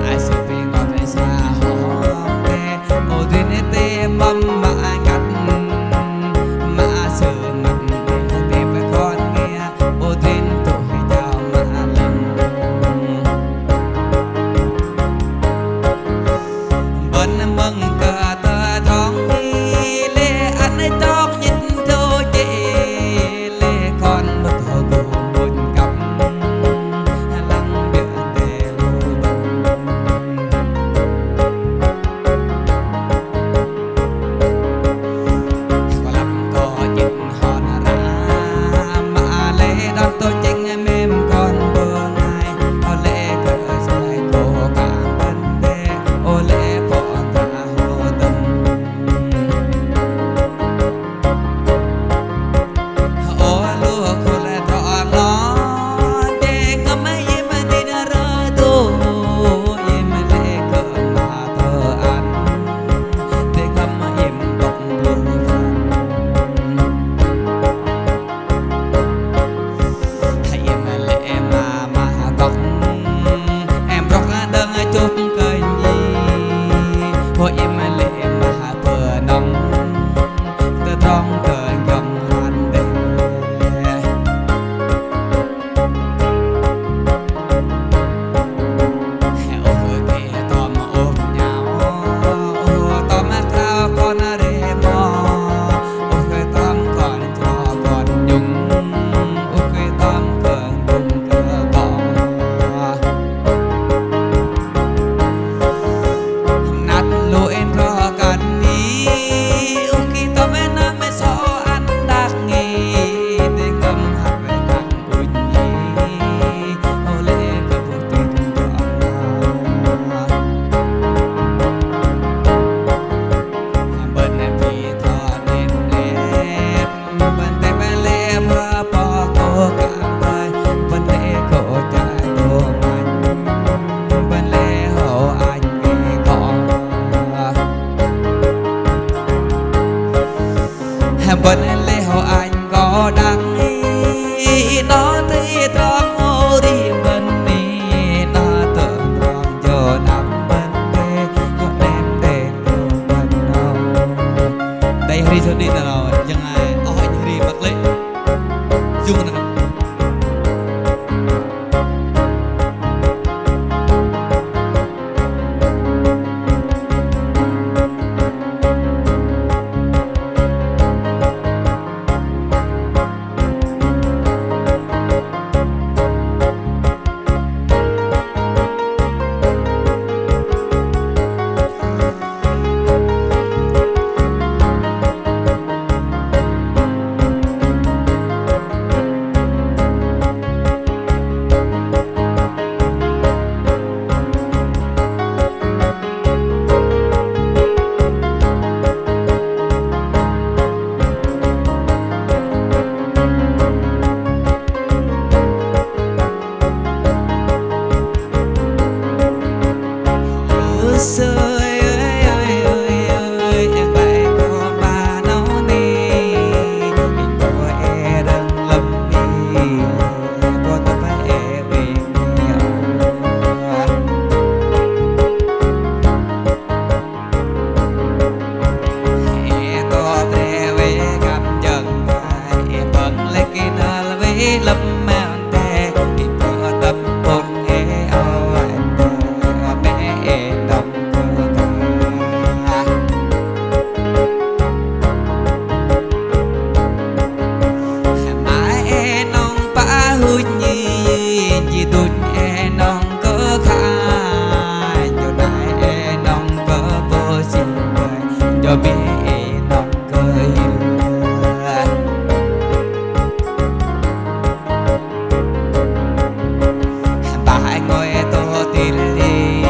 Hãy subscribe cho kênh Ghiền Mì Gõ để không bỏ lỡ vẫn lê họ anh có đắng nó thấy tròn ô đi bên mi nó tưởng tròn cho nằm bên đây có đem để bên đâu đây hari số đi nào chẳng ai hỏi hari bạc lệ dung nào ơi ơi ơi ơi em lại có ba nó nè mình có e đang lâm đi có ta phải e về nhiều e có thể về cầm chân em vẫn lấy cái nợ với lâm mang thế mình có tâm hồn e ơi mẹ em đồng chỉ tụt e nong có khai cho đại e nong có vô sinh đời cho biết e nong có hiểu bà hãy ngồi tô tin đi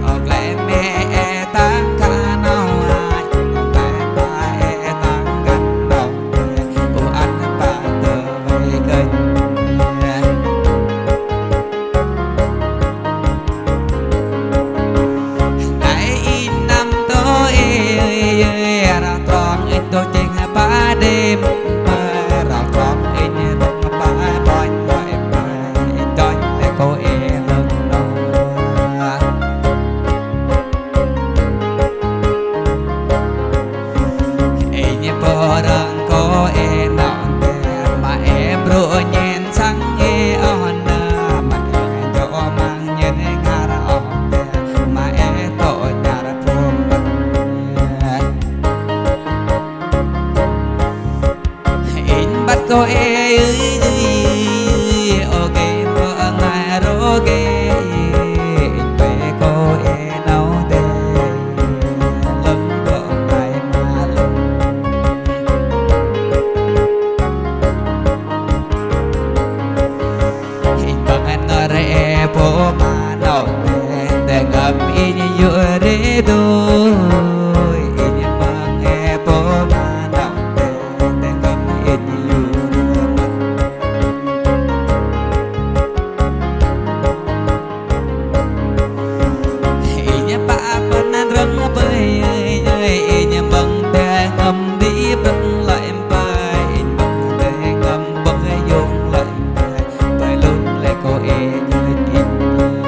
hoặc lại mẹ e tăng khả năng ai hoặc lại bà e tăng gần đồng cô anh bà tờ về kênh tôi chênh ba đêm mà rào con anh rong ba boing boing boing cho để cô em lần đầu anh bơ đằng cô em nọn mà em rồi nhen sáng nghe on mà em cho mang nhân ngà ra mà em tội nhà ra thua bắt cô ơi ok vợ ngài ok về cô nấu tê lưng vợ ngài mà lưng hình bằng anh nói rẻ bố mà nấu tê để ngầm in dựa để tôi in bằng nghe bố mà nấu tê để ngầm in ngầm đi bận lại bài bận để ngầm bận dùng lại bài luôn lại có e người tin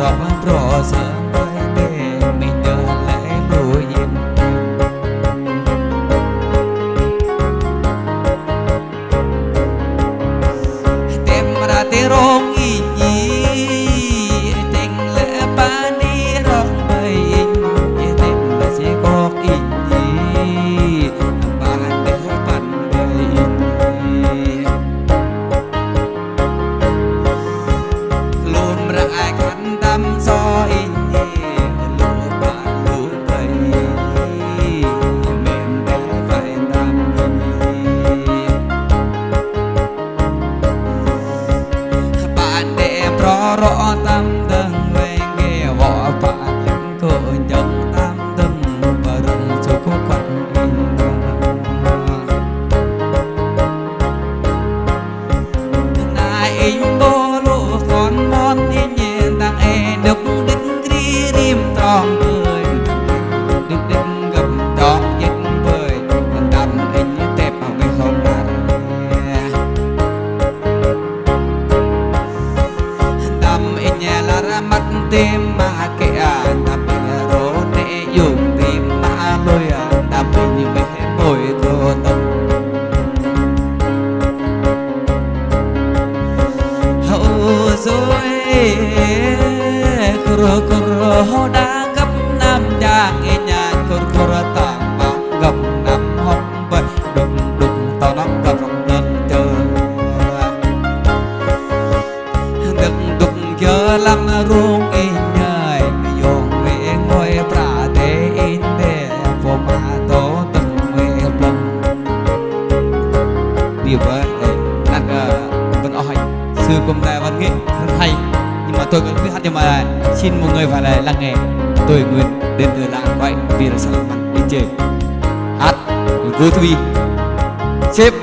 rộp rộ sớm bay tê mình nhớ lễ mùa yên tem ra tê rong y nhi tình lễ ba ni rong bay in tem là chỉ có y nhi ba để bàn bay in luôn ra ai khăn đâm gió in nhi lúa ba lúa bay mềm để phải đâm bạn để rõ rõ tâm từng về nghe võ bạn những cô nhận tâm từng và đừng cho cô quặn in nai in bố lũ con món in nhìn đang e đục đinh đi rim tròn bơi đục đinh gầm tròn nhìn bơi đầm in tép vào bên không đầm in nhà là ra mắt tim mà kệ đầm rô nệ dùng tim mà lôi đầm như mấy môi cô tâm hậu rồi kuro kuro đã gấp năm giang in nhà kuro tạm bám gấp năm hông vậy đụng đụng tao nắm gấp lần chờ đừng đụng chờ lắm ruộng in nhơi dùng về ngôi pra thế in để vô mà tố từng về plum điều vậy nặng vẫn ỏi sư cùng đại văn nghệ rất hay nhưng mà tôi cũng biết hát nhưng mà xin một người phải là lắng nghe tôi nguyện đến từ làng vậy vì là sao bạn đi chơi hát vui thú vị sếp